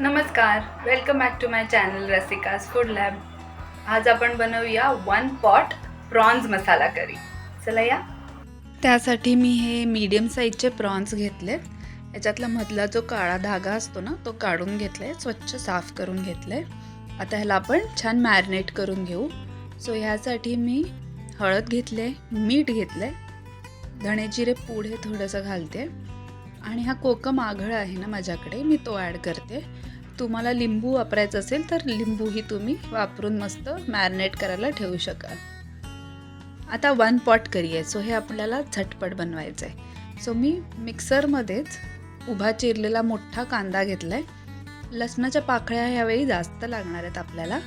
नमस्कार, welcome back to my channel Rasika's food lab. आज आपण बनवूया 1 पॉट प्रॉन्स मसाला करी. चला या. त्यासाठी मी हे मीडियम साईजचे प्रॉन्स घेतलेत. याच्यातला मधला जो काळा धागा असतो ना तो काढून घेतलाय, स्वच्छ साफ करून घेतलाय. आता ह्याला आपण छान मॅरिनेट करून घेऊ. सो ह्यासाठी मी हळद घेतले, मीठ घेतले, धणे जिरे पूड हे थोडंसं घालते आणि हा कोकम आघळ आहे ना माझ्याकडे, मी तो ॲड करते. तुम्हाला लिंबू वापरायचं असेल तर लिंबूही तुम्ही वापरून मस्त मॅरिनेट करायला ठेवू शकाल. आता 1 पॉट करी आहे, सो हे आपल्याला झटपट बनवायचं आहे. सो मी मिक्सरमध्येच उभा चिरलेला मोठा कांदा घेतला आहे. लसणाच्या पाकळ्या ह्यावेळी जास्त लागणार आहेत आपल्याला.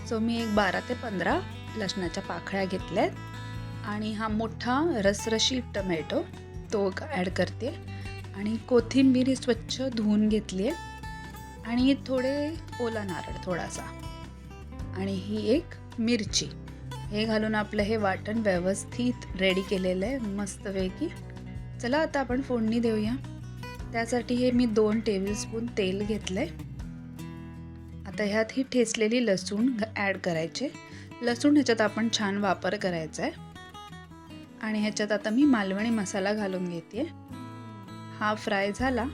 सो मी एक 12 ते 15 लसणाच्या पाकळ्या घेतल्या आहेत आणि हा मोठा रसरशी टमॅटो तो ॲड करते आणि कोथिंबीर स्वच्छ धुवून घेतली आहे आणि थोडे ओला नारळ थोडासा आणि ही एक मिरची हे घालून आपलं हे वाटण व्यवस्थित रेडी केलेलं आहे मस्तपैकी. चला आता आपण फोडणी देऊया. त्यासाठी हे मी 2 टेबलस्पून तेल घेतलं आहे. आता ह्यात ही ठेचलेली लसूण ॲड करायचे. लसूण ह्याच्यात आपण छान वापर करायचा आहे आणि ह्याच्यात आता मी मालवणी मसाला घालून घेते. हा फ्राय झाला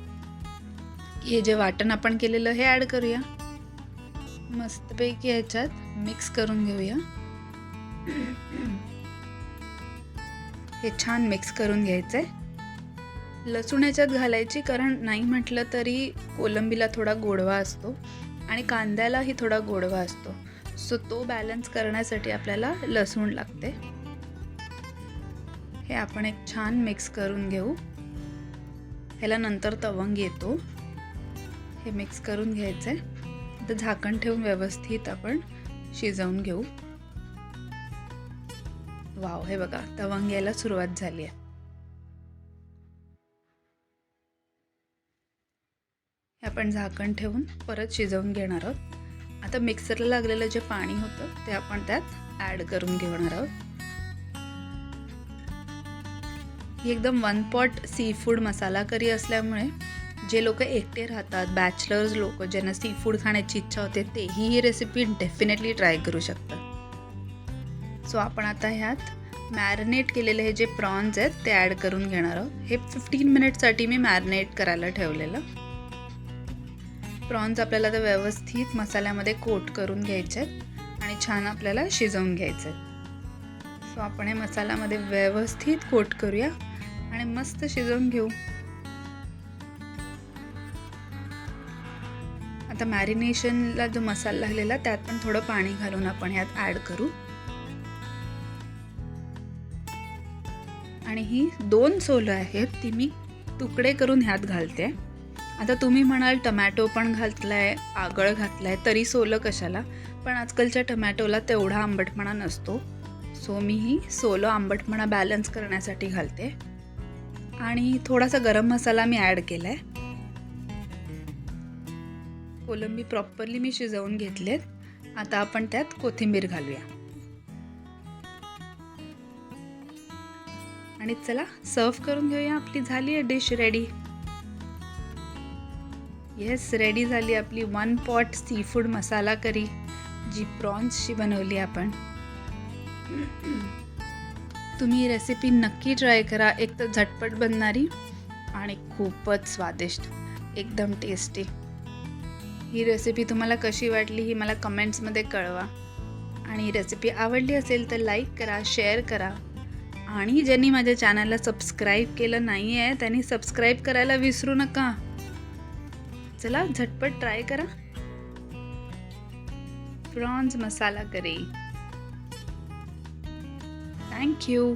हे जे वाटण आपण केलेलं हे ॲड करूया. मस्तपैकी ह्याच्यात मिक्स करून घेऊया. हे छान मिक्स करून घ्यायचं आहे. लसूण ह्याच्यात घालायची कारण नाही म्हटलं तरी कोलंबीला थोडा गोडवा असतो आणि कांद्यालाही थोडा गोडवा असतो. सो तो बॅलन्स करण्यासाठी आपल्याला लसूण लागते. हे आपण एक छान मिक्स करून घेऊ. ह्याला नंतर तवंग येतो. हे मिक्स करून घ्यायचं आहे. तर झाकण ठेवून व्यवस्थित आपण शिजवून घेऊ. वाव, हे बघा तवंग यायला सुरुवात झाली आहे. हे आपण झाकण ठेवून परत शिजवून घेणार आहोत. आता मिक्सरला लागलेलं जे पाणी होतं ते आपण त्यात ॲड करून घेणार आहोत. ही एकदम 1 पॉट सी फूड मसाला करी असल्यामुळे जे लोक एकटे राहतात, बॅचलर्स लोक ज्यांना सी फूड खाण्याची इच्छा होते तेही ही रेसिपी डेफिनेटली ट्राय करू शकतात. सो आपण आता ह्यात मॅरिनेट केलेले हे जे प्रॉन्स आहेत ते ॲड करून घेणार आहोत. हे 15 मिनिटसाठी मी मॅरिनेट करायला ठेवलेलं. प्रॉन्स आपल्याला आता व्यवस्थित मसाल्यामध्ये कोट करून घ्यायचे आहेत आणि छान आपल्याला शिजवून घ्यायचे आहेत. सो आपण हे मसाल्यामध्ये व्यवस्थित कोट करूया आणि मस्त शिजवून घेऊ. आता मॅरिनेशनला जो मसाला लागलेला त्यात पण थोडं पाणी घालून आपण ह्यात ॲड करू आणि ही 2 सोलं आहेत ती मी तुकडे करून ह्यात घालते. आता तुम्ही म्हणाल टमॅटो पण घातलाय, आगळ घातलाय तरी सोलं कशाला, पण आजकालच्या टमॅटोला तेवढा आंबटपणा नसतो. सो मी ही सोलं आंबटपणा बॅलन्स करण्यासाठी घालते आणि थोडासा गरम मसाला मी ॲड केला आहे. कोलंबी प्रॉपरली मी शिजवून घेतलेत. आता आपण त्यात कोथिंबीर घालूया आणि चला सर्व करून घेऊया. आपली झाली आहे डिश रेडी. येस, रेडी झाली आपली 1 पॉट सी फूड मसाला करी जी प्रॉन्सची बनवली आपण. तुम्ही रेसिपी नक्की ट्राय करा. एक तर झटपट बनणारी आणि खूपच स्वादिष्ट, एकदम टेस्टी. ही रेसिपी तुम्हाला कशी वाटली ही मला कमेंट्समध्ये कळवा आणि रेसिपी आवडली असेल तर लाईक करा, शेअर करा आणि ज्यांनी माझ्या चॅनलला सबस्क्राईब केलं नाही आहे त्यांनी सबस्क्राईब करायला विसरू नका. चला झटपट ट्राय करा prawns masala curry. Thank you.